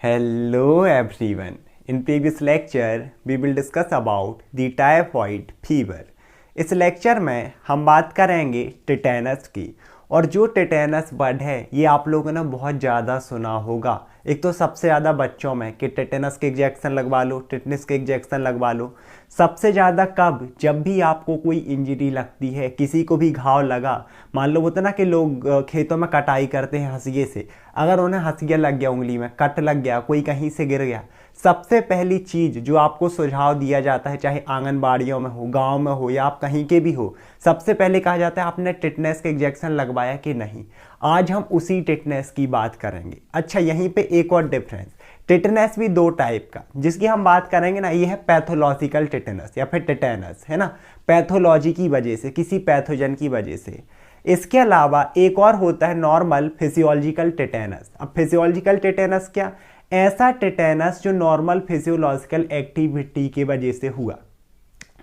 Hello everyone. In previous lecture, we will discuss about the typhoid fever. इस lecture में हम बात करेंगे टिटेनस की। और जो टिटेनस बर्ड है ये आप लोगों ने बहुत ज़्यादा सुना होगा। एक तो सबसे ज़्यादा बच्चों में कि टिटेनस के इंजेक्शन लगवा लो, टिटनेस के इंजेक्शन लगवा लो। सबसे ज़्यादा कब? जब भी आपको कोई इंजरी लगती है, किसी को भी घाव लगा। मान लो होता ना कि लोग खेतों में कटाई करते हैं हंसिए से, अगर उन्हें हंसिया लग गया, उंगली में कट लग गया, कोई कहीं से गिर गया, सबसे पहली चीज़ जो आपको सुझाव दिया जाता है, चाहे आंगनबाड़ियों में हो, गांव में हो या आप कहीं के भी हो, सबसे पहले कहा जाता है आपने टिटनेस के इंजेक्शन लगवाया कि नहीं। आज हम उसी टिटनेस की बात करेंगे। अच्छा, यहीं पे एक और डिफरेंस, टिटनेस भी दो टाइप का जिसकी हम बात करेंगे ना, ये है पैथोलॉजिकल टिटेनस या फिर टिटेनस, है ना, पैथोलॉजी की वजह से, किसी पैथोजन की वजह से। इसके अलावा एक और होता है नॉर्मल फिजियोलॉजिकल टिटेनस। अब फिजियोलॉजिकल टिटेनस क्या? ऐसा टिटेनस जो नॉर्मल फिजियोलॉजिकल एक्टिविटी की वजह से हुआ।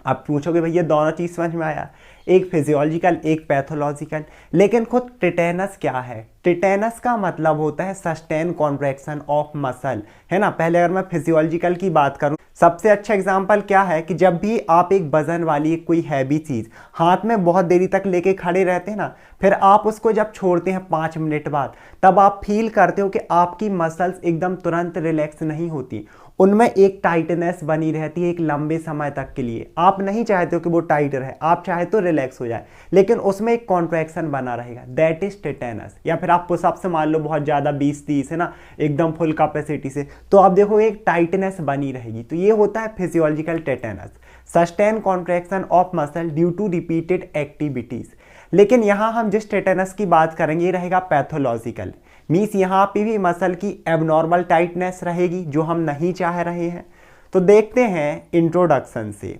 आप पूछोगे भैया दोनों चीज समझ में आया, एक फिजियोलॉजिकल एक पैथोलॉजिकल, लेकिन खुद टिटेनस क्या है? टिटेनस का मतलब होता है सस्टेन कॉन्ट्रैक्शन ऑफ मसल, है ना। पहले अगर मैं फिजियोलॉजिकल की बात करूं, सबसे अच्छा एग्जांपल क्या है कि जब भी आप एक वजन वाली कोई हैवी चीज हाथ में बहुत देरी तक लेके खड़े रहते हैं ना, फिर आप उसको जब छोड़ते हैं 5 मिनट बाद, तब आप फील करते हो कि आपकी मसल्स एकदम तुरंत रिलैक्स नहीं होती, उनमें एक टाइटनेस बनी रहती है एक लंबे समय तक के लिए। आप नहीं चाहते हो कि वो टाइट रहे, आप चाहे तो रिलैक्स हो जाए, लेकिन उसमें एक कॉन्ट्रैक्शन बना रहेगा, दैट इज टिटेनस। या फिर आप पुशअप से मान लो बहुत ज़्यादा 20-30, है ना, एकदम फुल कैपेसिटी से, तो आप देखो एक टाइटनेस बनी रहेगी। तो ये होता है physiological tetanus, sustain contraction of muscle due to repeated activities. लेकिन यहाँ हम जिस टिटेनस की बात करेंगे ये रहेगा पैथोलॉजिकल, मीन्स यहाँ पे भी मसल की एबनॉर्मल टाइटनेस रहेगी जो हम नहीं चाह रहे हैं। तो देखते हैं इंट्रोडक्शन से।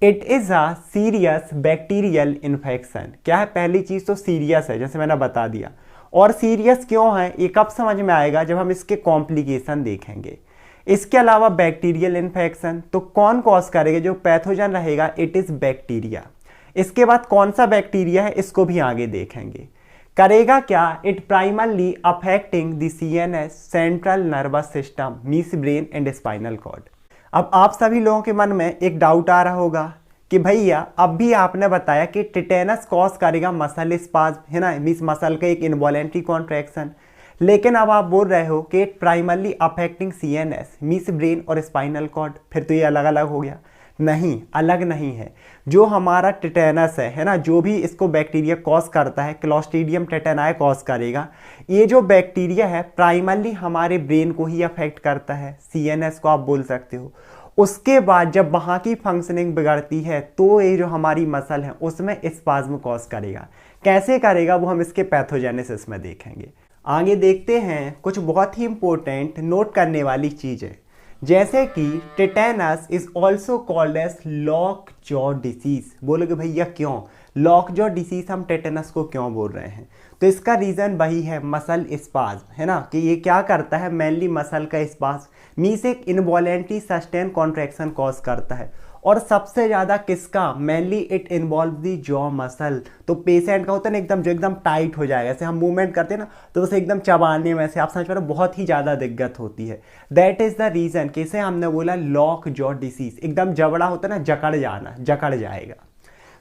It is a serious bacterial infection. क्या है? पहली चीज़ तो सीरियस है, जैसे मैंने बता दिया। और सीरियस क्यों है ये कब समझ में आएगा? जब हम इसके कॉम्प्लिकेशन देखेंगे। इसके अलावा बैक्टीरियल इन्फेक्शन तो कौन कॉज करेगा? जो पैथोजन रहेगा इट इज़ बैक्टीरिया। इसके बाद कौन सा बैक्टीरिया है इसको भी आगे देखेंगे। करेगा क्या? It primarily affecting the CNS, central nervous system, means brain and spinal cord. अब आप सभी लोगों के मन में एक डाउट आ रहा होगा कि भैया अब भी आपने बताया कि टिटेनस कॉज करेगा मसल स्पाज्म, है ना, मीन्स मसल का एक इनवॉलेंट्री कॉन्ट्रैक्शन, लेकिन अब आप बोल रहे हो कि it primarily affecting CNS, means brain और स्पाइनल कॉर्ड। फिर तो ये अलग अलग हो गया। नहीं, अलग नहीं है। जो हमारा टिटेनस है ना, जो भी इसको बैक्टीरिया कॉज करता है, क्लॉस्ट्रीडियम टिटेनाई कॉज करेगा। ये जो बैक्टीरिया है प्राइमरली हमारे ब्रेन को ही अफेक्ट करता है, CNS को आप बोल सकते हो। उसके बाद जब वहाँ की फंक्शनिंग बिगड़ती है तो ये जो हमारी मसल है उसमें स्पाज्म कॉज करेगा। कैसे करेगा वो हम इसके पैथोजेनेसिस में देखेंगे। आगे देखते हैं कुछ बहुत ही इंपॉर्टेंट नोट करने वाली चीज़ें, जैसे कि tetanus is also called as lock jaw disease. बोलोगे भैया क्यों लॉक जॉ डिसीज हम टिटेनस को क्यों बोल रहे हैं? तो इसका रीज़न वही है, मसल स्पाज्म, है ना, कि ये क्या करता है, मेनली मसल का स्पाज्म मीन्स एक इनवॉलेंट्री सस्टेन कॉन्ट्रैक्शन कॉज करता है। और सबसे ज़्यादा किसका? Mainly it involve the jaw muscle. तो पेशेंट का होता है ना एकदम, जो एकदम टाइट हो जाएगा, जैसे हम मूवमेंट करते हैं ना तो उसे एकदम चबाने में से, आप समझ पा रहे हो, बहुत ही ज़्यादा दिक्कत होती है। दैट इज़ द रीज़न कि इसे हमने बोला लॉक जॉ डिसीज, एकदम जबड़ा होता है ना, जकड़ जाना, जकड़ जाएगा।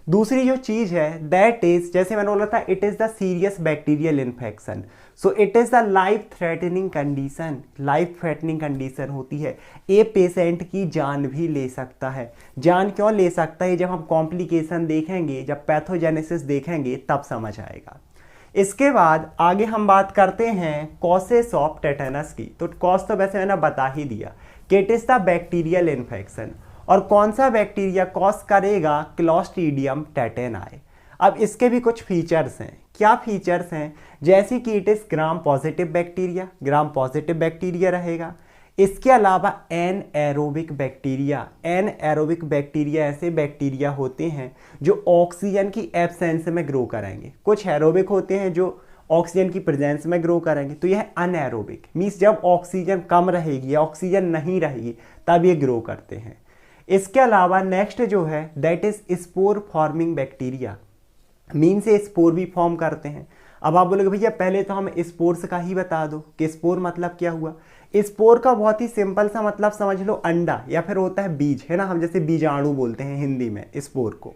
दूसरी जो चीज़ है दैट इज, जैसे मैंने बोला था, it is the serious bacterial infection. So it is the life threatening condition. Life threatening condition होती है, ये पेशेंट की जान भी ले सकता है। जान क्यों ले सकता है? जब हम कॉम्प्लिकेशन देखेंगे, जब पैथोजेनेसिस देखेंगे तब समझ आएगा। इसके बाद आगे हम बात करते हैं कॉसेस ऑफ टेटेनस की। तो कॉज तो वैसे मैंने बता ही दिया कि it is the bacterial infection. और कौन सा बैक्टीरिया कॉज करेगा? क्लॉस्ट्रीडियम टेटेनाई। अब इसके भी कुछ फीचर्स हैं। क्या फीचर्स हैं? जैसे कि it is gram positive bacteria, gram positive bacteria रहेगा। इसके अलावा anaerobic bacteria. Anaerobic bacteria ऐसे बैक्टीरिया होते हैं जो ऑक्सीजन की एब्सेंस में ग्रो करेंगे। कुछ एरोबिक होते हैं जो ऑक्सीजन की प्रेजेंस में ग्रो करेंगे। तो यह अनएरोबिक मीन्स जब ऑक्सीजन कम रहेगी या ऑक्सीजन नहीं रहेगी तब ये ग्रो करते हैं। इसके अलावा नेक्स्ट जो है that is spore forming bacteria, mean से स्पोर भी फॉर्म करते हैं। अब आप बोलोगे भैया पहले तो हम स्पोर्स का ही बता दो कि स्पोर मतलब क्या हुआ। स्पोर का बहुत ही सिंपल सा मतलब समझ लो अंडा या फिर होता है बीज, है ना, हम जैसे बीजाणु बोलते हैं हिंदी में स्पोर को।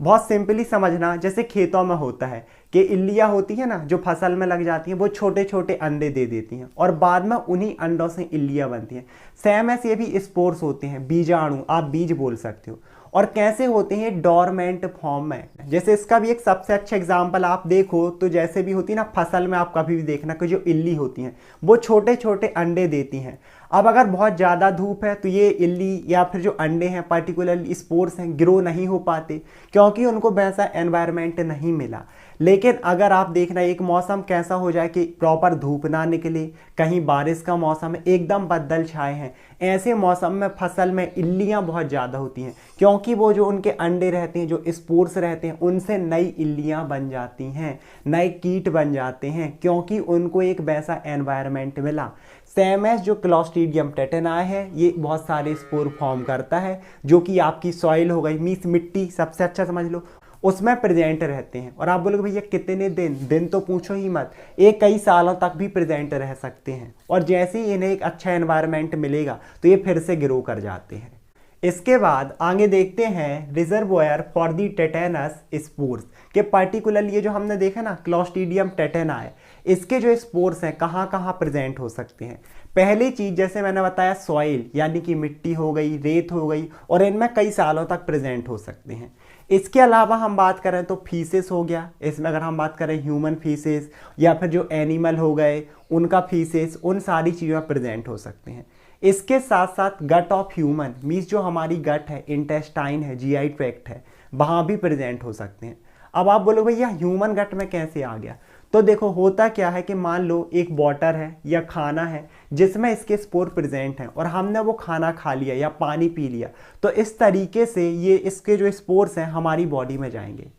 बहुत सिंपली समझना, जैसे खेतों में होता है कि इल्लियाँ होती है ना जो फसल में लग जाती हैं, वो छोटे छोटे अंडे दे देती हैं और बाद में उन्हीं अंडों से इल्लियाँ बनती हैं। सेम ऐसे ये भी स्पोर्स होते हैं, बीजाणु, आप बीज बोल सकते हो। और कैसे होते हैं, डोरमेंट फॉर्म में। जैसे इसका भी एक सबसे अच्छा एग्जांपल आप देखो तो जैसे भी होती है ना फसल में, आप कभी भी देखना कि जो इल्ली होती हैं वो छोटे छोटे अंडे देती हैं। अब अगर बहुत ज़्यादा धूप है तो ये इल्ली या फिर जो अंडे हैं पर्टिकुलरली स्पोर्स हैं ग्रो नहीं हो पाते, क्योंकि उनको वैसा एनवायरनमेंट नहीं मिला। लेकिन अगर आप देखना एक मौसम कैसा हो जाए कि प्रॉपर धूप ना निकले, कहीं बारिश का मौसम है, एकदम बादल छाए हैं, ऐसे मौसम में फसल में इल्लियाँ बहुत ज़्यादा होती हैं, क्योंकि वो जो उनके अंडे रहते हैं, जो स्पोर्स रहते हैं, उनसे नई इल्लियाँ बन जाती हैं, नए कीट बन जाते हैं, क्योंकि उनको एक वैसा एनवायरनमेंट मिला। सेम एज जो क्लॉस्ट्रीडियम टेटेनाई है, ये बहुत सारे स्पोर फॉर्म करता है, जो कि आपकी सॉइल हो गई, मीन्स मिट्टी सबसे अच्छा समझ लो, उसमें प्रेजेंट रहते हैं। और आप बोलोगे भैया कितने दिन, दिन तो पूछो ही मत, ये कई सालों तक भी प्रेजेंट रह सकते हैं। और जैसे ही इन्हें एक अच्छा एनवायरनमेंट मिलेगा तो ये फिर से ग्रो कर जाते हैं। इसके बाद आगे देखते हैं reservoir for the tetanus spores के पर्टिकुलर ये जो हमने देखा ना क्लॉस्ट्रीडियम टेटेनाई, इसके जो स्पोर्स हैं कहाँ कहाँ प्रेजेंट हो सकते हैं। पहली चीज़ जैसे मैंने बताया सॉइल, यानी कि मिट्टी हो गई, रेत हो गई, और इनमें कई सालों तक प्रेजेंट हो सकते हैं। इसके अलावा हम बात करें तो फीसेस हो गया, इसमें अगर हम बात करें ह्यूमन फीसेस या फिर जो एनिमल हो गए उनका फीसेस, उन सारी चीज़ों में प्रेजेंट हो सकते हैं। इसके साथ साथ गट ऑफ ह्यूमन, मीन्स जो हमारी गट है, इंटेस्टाइन है, जीआई ट्रैक्ट है, वहाँ भी प्रेजेंट हो सकते हैं। अब आप बोलो भैया ह्यूमन गट में कैसे आ गया, तो देखो होता क्या है कि मान लो एक वाटर है या खाना है जिसमें इसके स्पोर प्रेजेंट हैं और हमने वो खाना खा लिया या पानी पी लिया, तो इस तरीके से ये इसके जो स्पोर्स हैं हमारी बॉडी में जाएंगे।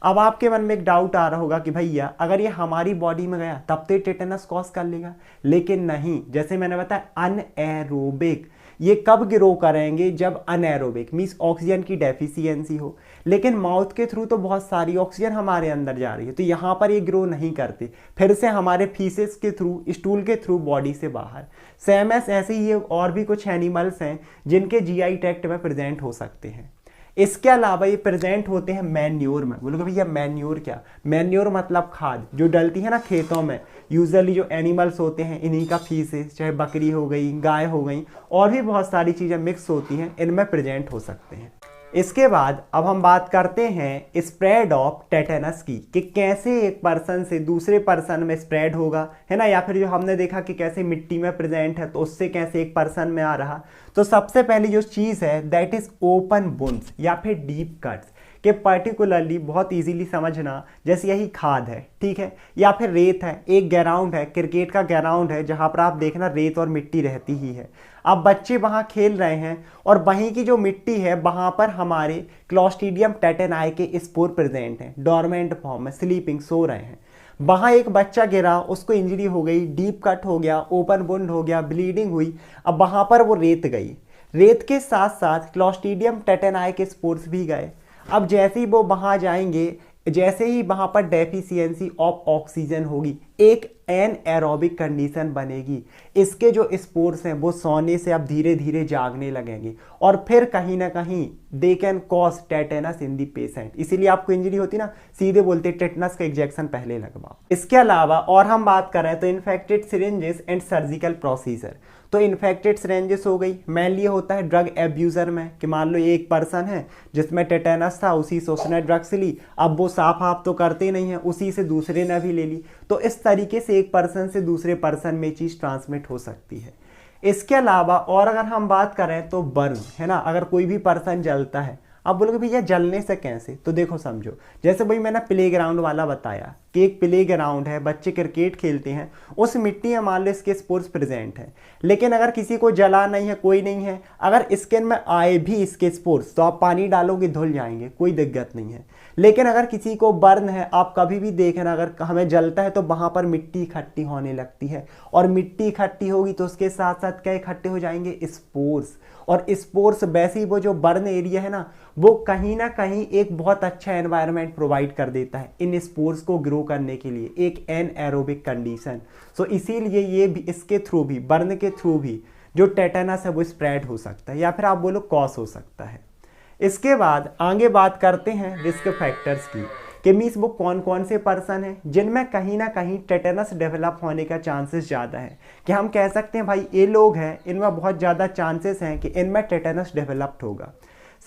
अब आपके मन में एक डाउट आ रहा होगा कि भैया अगर ये हमारी बॉडी में गया तब तो ये टेटेनस कॉज कर लेगा, लेकिन नहीं, जैसे मैंने बताया अनएरोबिक, ये कब ग्रो करेंगे, जब अनएरोबिक मीन्स ऑक्सीजन की डेफिशिएंसी हो। लेकिन माउथ के थ्रू तो बहुत सारी ऑक्सीजन हमारे अंदर जा रही है, तो यहाँ पर ये ग्रो नहीं करते, फिर से हमारे फीसेस के थ्रू, स्टूल के थ्रू बॉडी से बाहर। सेम ऐसे ही और भी कुछ एनिमल्स हैं जिनके जीआई ट्रैक्ट में प्रेजेंट हो सकते हैं। इसके अलावा ये प्रेजेंट होते हैं मैन्योर में। बोलोगे भैया मैन्योर क्या, मैन्योर मतलब खाद जो डलती है ना खेतों में, यूजुअली जो एनिमल्स होते हैं इन्हीं का फीसेस, चाहे बकरी हो गई, गाय हो गई, और भी बहुत सारी चीज़ें मिक्स होती हैं, इनमें प्रेजेंट हो सकते हैं। इसके बाद अब हम बात करते हैं स्प्रेड ऑफ टेटेनस की, कि कैसे एक पर्सन से दूसरे पर्सन में स्प्रेड होगा, है ना, या फिर जो हमने देखा कि कैसे मिट्टी में प्रेजेंट है तो उससे कैसे एक पर्सन में आ रहा। तो सबसे पहली जो चीज़ है दैट इज ओपन वुंड्स या फिर डीप कट्स, कि पर्टिकुलरली बहुत इजीली समझना, जैसे यही खाद है, ठीक है, या फिर रेत है, एक ग्राउंड है, क्रिकेट का ग्राउंड है जहाँ पर आप देखना रेत और मिट्टी रहती ही है। अब बच्चे वहाँ खेल रहे हैं और वहीं की जो मिट्टी है वहाँ पर हमारे क्लॉस्ट्रीडियम टेटेनाई के स्पोर प्रेजेंट हैं, डोरमेंट फॉर्म में, स्लीपिंग, सो रहे हैं। वहाँ एक बच्चा गिरा, उसको इंजरी हो गई, डीप कट हो गया, ओपन वुंड हो गया, ब्लीडिंग हुई, अब वहाँ पर वो रेत गई, रेत के साथ साथ क्लॉस्ट्रीडियम टेटेनाई के स्पोर्स भी गए। अब जैसे ही वो वहाँ जाएंगे, जैसे ही वहाँ पर डेफिशिएंसी ऑफ ऑक्सीजन होगी, एक एनएरोबिक कंडीशन बनेगी, इसके जो स्पोर्स हैं वो सोने से अब धीरे धीरे जागने लगेंगे और फिर कहीं ना कहीं they can cause tetanus in the patient. इसीलिए आपको इंजरी होती ना, सीधे बोलते टेटेनस का इंजेक्शन पहले लगवाओ। इसके अलावा और हम बात करें तो infected syringes and surgical procedure, तो इन्फेक्टेड सिरिंजेस हो गई, मेनली होता है ड्रग एब्यूज़र में, कि मान लो एक पर्सन है जिसमें टेटेनस था, उसी से उसने ड्रग्स ली, अब वो साफ आप तो करते नहीं है, उसी से दूसरे ने भी ले ली, तो इस तरीके से एक पर्सन से दूसरे पर्सन में चीज़ ट्रांसमिट हो सकती है। इसके अलावा और अगर हम बात करें तो बर्न, है ना, अगर कोई भी पर्सन जलता है, अब बोलोगे भैया जलने से कैसे, तो देखो समझो, जैसे भाई मैंने प्ले ग्राउंड वाला बताया कि एक प्ले ग्राउंड है, बच्चे क्रिकेट खेलते हैं, उस मिट्टी में मान लो इसके स्पोर्स प्रेजेंट है, लेकिन अगर किसी को जला नहीं है, कोई नहीं है, अगर स्किन में आए भी इसके स्पोर्स तो आप पानी डालोगे धुल जाएंगे, कोई दिक्कत नहीं है। लेकिन अगर किसी को बर्न है, आप कभी भी देखना, अगर हमें जलता है तो वहाँ पर मिट्टी इकट्ठी होने लगती है, और मिट्टी इकट्ठी होगी तो उसके साथ साथ क्या इकट्ठे हो जाएंगे, स्पोर्स, और स्पोर्स वैसे ही वो जो बर्न एरिया है ना, वो कहीं ना कहीं एक बहुत अच्छा एनवायरनमेंट प्रोवाइड कर देता है इन स्पोर्स को ग्रो करने के लिए, एक एनएरोबिक कंडीशन। सो इसीलिए ये भी इसके थ्रू भी, बर्न के थ्रू भी जो टेटानस है वो स्प्रेड हो सकता है, या फिर आप बोलो कॉज हो सकता है। इसके बाद आगे बात करते हैं रिस्क फैक्टर्स की, कि मीन्स वो कौन कौन से पर्सन हैं जिनमें कहीं ना कहीं टेटेनस डेवलप होने का चांसेस ज़्यादा है, कि हम कह सकते हैं भाई ये लोग हैं इनमें बहुत ज़्यादा चांसेस हैं कि इनमें टेटेनस डेवलप्ड होगा।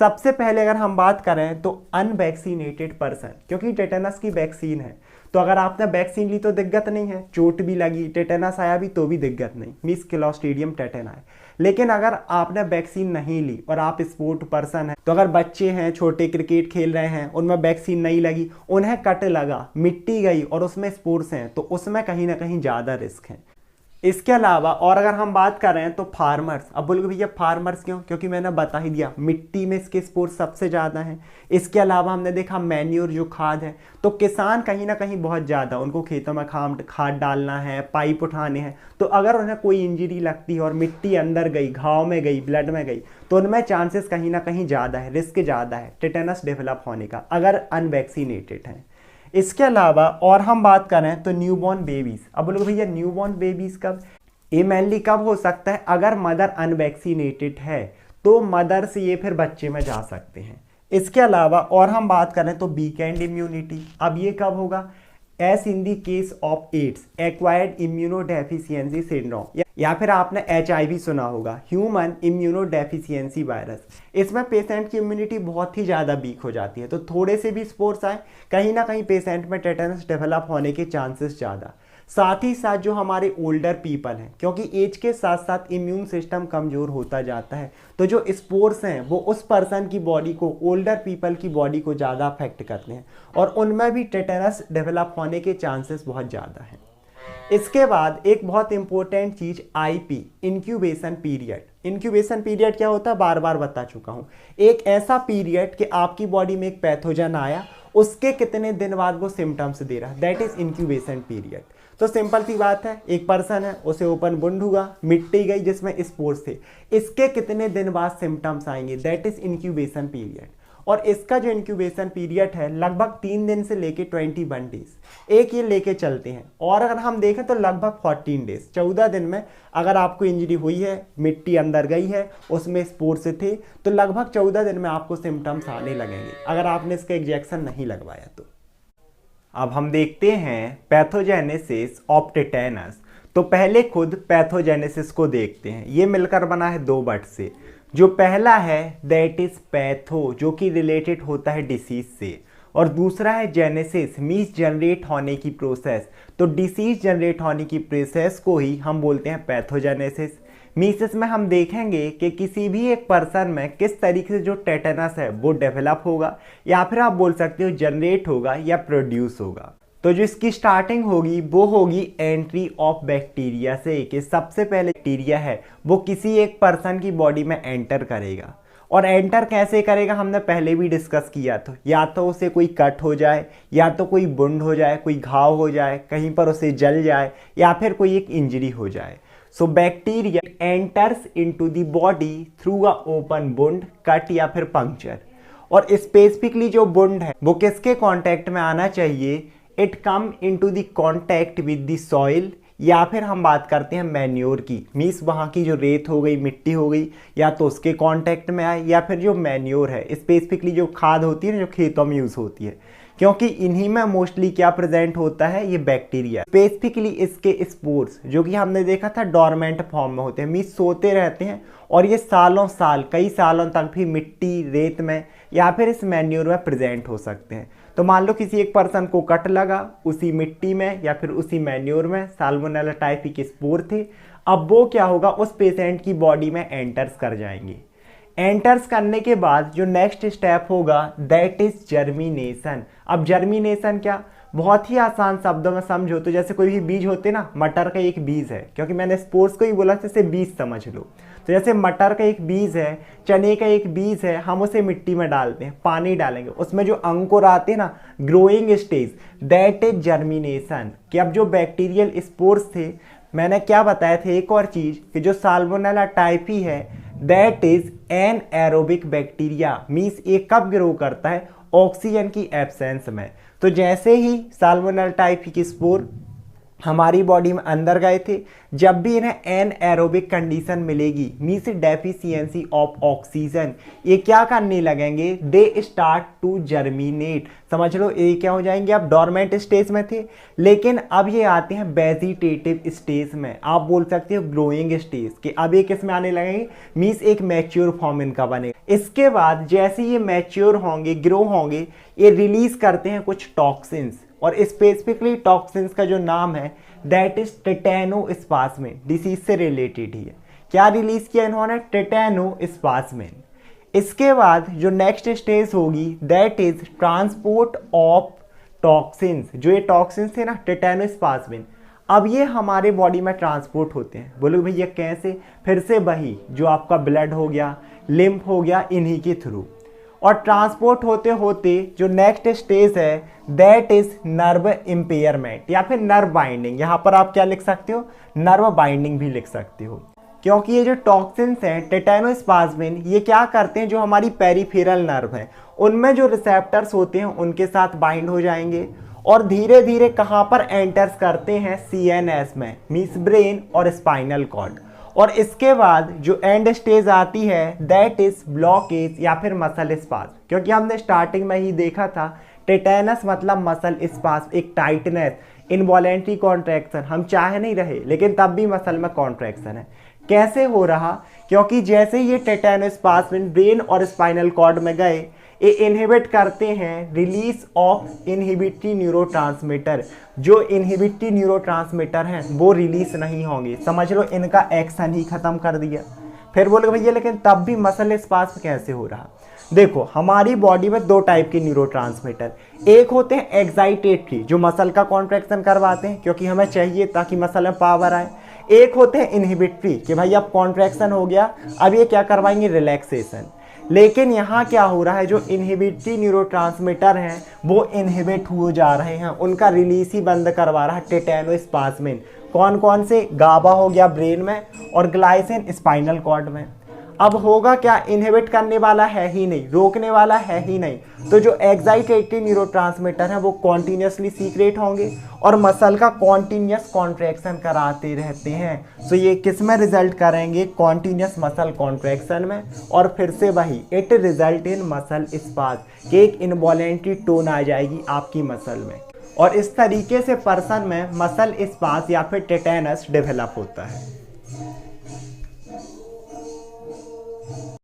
सबसे पहले अगर हम बात करें तो अनवैक्सीनेटेड पर्सन, क्योंकि टेटेनस की वैक्सीन है, तो अगर आपने वैक्सीन ली तो दिक्कत नहीं है, चोट भी लगी, टेटेनस आया भी तो भी दिक्कत नहीं, मीन्स क्लोस्ट्रीडियम टेटेना है। लेकिन अगर आपने वैक्सीन नहीं ली और आप स्पोर्ट पर्सन हैं, तो अगर बच्चे हैं छोटे क्रिकेट खेल रहे हैं उनमें वैक्सीन नहीं लगी, उन्हें कट लगा, मिट्टी गई और उसमें स्पोर्ट्स हैं, तो उसमें कहीं ना कहीं ज़्यादा रिस्क है। इसके अलावा और अगर हम बात करें तो फार्मर्स, अब बोलोगे भैया फार्मर्स क्यों, क्योंकि मैंने बता ही दिया मिट्टी में इसके स्पोर्स सबसे ज़्यादा हैं। इसके अलावा हमने देखा मैन्योर जो खाद है, तो किसान कहीं ना कहीं बहुत ज़्यादा, उनको खेतों में खाद डालना है, पाइप उठाने हैं, तो अगर उन्हें कोई इंजरी लगती है और मिट्टी अंदर गई, घाव में गई, ब्लड में गई, तो उनमें चांसेस कहीं ना कहीं ज़्यादा है, रिस्क ज़्यादा है टेटेनस डेवलप होने का अगर अनवैक्सीनेटेड हैं। इसके अलावा और हम बात करें तो न्यूबॉर्न बेबीज, अब बोलोगे भैया न्यूबॉर्न बेबीज कब, ये मेनली कब हो सकता है, अगर मदर अनवैक्सीनेटेड है तो मदर से ये फिर बच्चे में जा सकते हैं। इसके अलावा और हम बात करें तो वीकेंड इम्यूनिटी, अब ये कब होगा, as in the case of AIDS, acquired immunodeficiency syndrome, या फिर आपने HIV सुना होगा, ह्यूमन इम्यूनोडेफिशिएंसी वायरस। इसमें पेशेंट की इम्यूनिटी बहुत ही ज़्यादा वीक हो जाती है, तो थोड़े से भी स्पोर्ट्स आए कहीं ना कहीं पेशेंट में टेटेनस डेवलप होने के चांसेस ज़्यादा। साथ ही साथ जो हमारे ओल्डर पीपल हैं, क्योंकि एज के साथ साथ इम्यून सिस्टम कमज़ोर होता जाता है, तो जो स्पोर्ट्स हैं वो उस पर्सन की बॉडी को, ओल्डर पीपल की बॉडी को ज़्यादा अफेक्ट करते हैं और उनमें भी टेटेनस डेवलप होने के चांसेस बहुत ज़्यादा हैं। इसके बाद एक बहुत इंपॉर्टेंट चीज़ IP, incubation period. Incubation period क्या होता है, बार बार बता चुका हूँ, एक ऐसा पीरियड कि आपकी बॉडी में एक पैथोजन आया, उसके कितने दिन बाद वो सिम्टम्स दे रहा है, दैट इज इंक्यूबेशन पीरियड। तो सिंपल सी बात है, एक पर्सन है, उसे ओपन वुंड हुआ, मिट्टी गई जिसमें स्पोर्स थे, इसके कितने दिन बाद सिम्टम्स आएंगे, दैट इज इंक्यूबेशन पीरियड। और इसका जो इंक्यूबेशन पीरियड है लगभग 3 दिन से लेके 21 डेज, एक ये लेके चलते हैं। और अगर हम देखें तो लगभग 14 डेज, 14 दिन में अगर आपको इंजरी हुई है, मिट्टी अंदर गई है, उसमें स्पोर्स थे, तो लगभग 14 दिन में आपको सिम्टम्स आने लगेंगे अगर आपने इसका इंजेक्शन नहीं लगवाया तो। अब हम देखते हैं पैथोजेनेसिस ऑफ टेटेनस। तो पहले खुद पैथोजेनेसिस को देखते हैं, ये मिलकर बना है 2 वर्ड से। जो पहला है दैट इज पैथो, जो कि रिलेटेड होता है डिसीज से, और दूसरा है जेनेसिस, मीन्स जनरेट होने की प्रोसेस। तो डिसीज जनरेट होने की प्रोसेस को ही हम बोलते हैं पैथोजेनेसिस। मीन्स इसमें हम देखेंगे कि किसी भी एक पर्सन में किस तरीके से जो टेटेनस है वो डेवलप होगा, या फिर आप बोल सकते हो जनरेट होगा या प्रोड्यूस होगा। तो जो इसकी स्टार्टिंग होगी वो होगी एंट्री ऑफ बैक्टीरिया से, कि सबसे पहले बैक्टीरिया है वो किसी एक पर्सन की बॉडी में एंटर करेगा। और एंटर कैसे करेगा हमने पहले भी डिस्कस किया था, या तो उसे कोई कट हो जाए, या तो कोई वुंड हो जाए, कोई घाव हो जाए, कहीं पर उसे जल जाए, या फिर कोई एक इंजरी हो जाए। So bacteria enters into the body through a open wound, cut या फिर पंक्चर। और स्पेसिफिकली जो वुंड है वो किसके कांटेक्ट में आना चाहिए, it come into the contact with the soil, या फिर हम बात करते हैं मैन्योर की, मीन्स वहाँ की जो रेत हो गई, मिट्टी हो गई, या तो उसके कांटेक्ट में आए, या फिर जो मैन्योर है, स्पेसिफिकली जो खाद होती है ना जो खेतों में यूज़ होती है, क्योंकि इन्हीं में मोस्टली क्या प्रेजेंट होता है, ये बैक्टीरिया। स्पेसिफिकली इसके स्पोर्स जो कि हमने देखा था डोरमेंट फॉर्म में होते हैं, मीन्स सोते रहते हैं, और ये सालों साल, कई सालों तक भी मिट्टी, रेत में या फिर इस मैन्योर में प्रेजेंट हो सकते हैं। तो मान लो किसी एक पर्सन को कट लगा, उसी मिट्टी में या फिर उसी मैन्योर में साल्मोनेला टाइफी के स्पोर थे, अब वो क्या होगा उस पेशेंट की बॉडी में एंटर्स कर जाएंगे। एंटर्स करने के बाद जो नेक्स्ट स्टेप होगा दैट इज जर्मिनेशन। अब जर्मिनेशन क्या, बहुत ही आसान शब्दों में समझो तो जैसे कोई भी बीज होते ना, मटर का एक बीज है, क्योंकि मैंने स्पोर्ट्स को ही बोला जैसे बीज समझ लो, तो जैसे मटर का एक बीज है, चने का एक बीज है, हम उसे मिट्टी में डालते हैं, पानी डालेंगे, उसमें जो अंकुर आते हैं ना, growing stage, that is germination. कि अब जो बैक्टीरियल स्पोर्स थे, मैंने क्या बताया था एक और चीज़, कि जो साल्मोनेला टाइफी है that is an aerobic bacteria. Means ये कब ग्रो करता है? ऑक्सीजन की एब्सेंस में। तो जैसे ही साल्मोनेला टाइप की स्पोर हमारी बॉडी में अंदर गए थे, जब भी इन्हें एन एरोबिक कंडीशन मिलेगी, मीन्स डेफिशिएंसी ऑफ ऑक्सीजन, ये क्या करने लगेंगे? They start to germinate. समझ लो, ये क्या हो जाएंगे? अब डोरमेंट स्टेज में थे, लेकिन अब ये आते हैं वेजिटेटिव स्टेज में। आप बोल सकते हो ग्रोइंग स्टेज के। अब ये किस में आने लगेंगे? मीन्स एक मैच्योर फॉर्म इनका बनेगा। इसके बाद जैसे ये मैच्योर होंगे, ग्रो होंगे, ये रिलीज करते हैं कुछ टॉक्सिन्स, और स्पेसिफिकली टॉक्सिन्स का जो नाम है दैट इज टेटेनोस्पाज्मिन। डिसीज से रिलेटेड ही है। क्या रिलीज किया इन्होंने? टेटेनोस्पाज्मिन। इसके बाद जो नेक्स्ट स्टेज होगी that is transport of toxins. जो ये टॉक्सिन्स थे ना, टेटेनोस्पाज्मिन, अब ये हमारे बॉडी में ट्रांसपोर्ट होते हैं। बोलो भैया कैसे? फिर से वही जो आपका ब्लड हो गया, लिम्फ हो गया, इन्हीं के थ्रू। और ट्रांसपोर्ट होते होते जो नेक्स्ट स्टेज है दैट इज नर्व इम्पेयरमेंट या फिर नर्व बाइंडिंग। यहाँ पर आप क्या लिख सकते हो? नर्व बाइंडिंग भी लिख सकते हो, क्योंकि ये जो टॉक्सिन्स हैं टेटेनोस्पाज्मिन, ये क्या करते हैं? जो हमारी पेरिफेरल नर्व है उनमें जो रिसेप्टर्स होते हैं उनके साथ बाइंड हो जाएंगे और धीरे धीरे कहाँ पर एंटर्स करते हैं? CNS में, मीन्स ब्रेन और स्पाइनल कॉर्ड। और इसके बाद जो एंड स्टेज आती है दैट इज ब्लॉकेज या फिर मसल स्पाज्म, क्योंकि हमने स्टार्टिंग में ही देखा था टेटेनस मतलब मसल स्पाज्म, एक टाइटनेस, इनवॉलेंट्री कॉन्ट्रैक्शन। हम चाह नहीं रहे लेकिन तब भी मसल में कॉन्ट्रैक्शन है। कैसे हो रहा? क्योंकि जैसे ये टेटेनोस्पाज्मिन ब्रेन और स्पाइनल कॉर्ड में गए, ये इनहिबिट करते हैं रिलीज ऑफ इनहिबिटरी न्यूरोट्रांसमीटर। जो इनहिबिटरी न्यूरोट्रांसमीटर हैं वो रिलीज नहीं होंगे। समझ लो, इनका एक्शन ही खत्म कर दिया। फिर बोले भैया लेकिन तब भी मसल स्पाज्म कैसे हो रहा? देखो, हमारी बॉडी में दो टाइप के न्यूरोट्रांसमीटर, एक होते हैं एक्साइटेटरी जो मसल का कॉन्ट्रैक्शन करवाते हैं क्योंकि हमें चाहिए ताकि मसल में पावर आए। एक होते हैं इनहिबिटरी कि भाई अब कॉन्ट्रैक्शन हो गया, अब ये क्या करवाएंगे? रिलैक्सेशन। लेकिन यहाँ क्या हो रहा है? जो इनहिबिटरी न्यूरोट्रांसमीटर हैं वो इनहिबिट हो जा रहे हैं, उनका रिलीज ही बंद करवा रहा है टेटेनोस्पाज्मिन। कौन कौन से? गाबा हो गया ब्रेन में और ग्लाइसिन स्पाइनल कॉर्ड में। अब होगा क्या? इनहिबिट करने वाला है ही नहीं, रोकने वाला है ही नहीं। तो जो एक्साइटेटरी न्यूरोट्रांसमीटर है वो कॉन्टिन्यूसली सीक्रेट होंगे और मसल का कॉन्टिन्यूस कॉन्ट्रैक्शन कराते रहते हैं। तो ये किस में रिजल्ट करेंगे? कॉन्टिन्यूस मसल कॉन्ट्रैक्शन में। और फिर से वही, it result in muscle spasm, कि एक इनवॉलेंट्री टोन आ जाएगी आपकी मसल में, और इस तरीके से पर्सन में मसल स्पाज्म या फिर टेटेनस डेवलप होता है।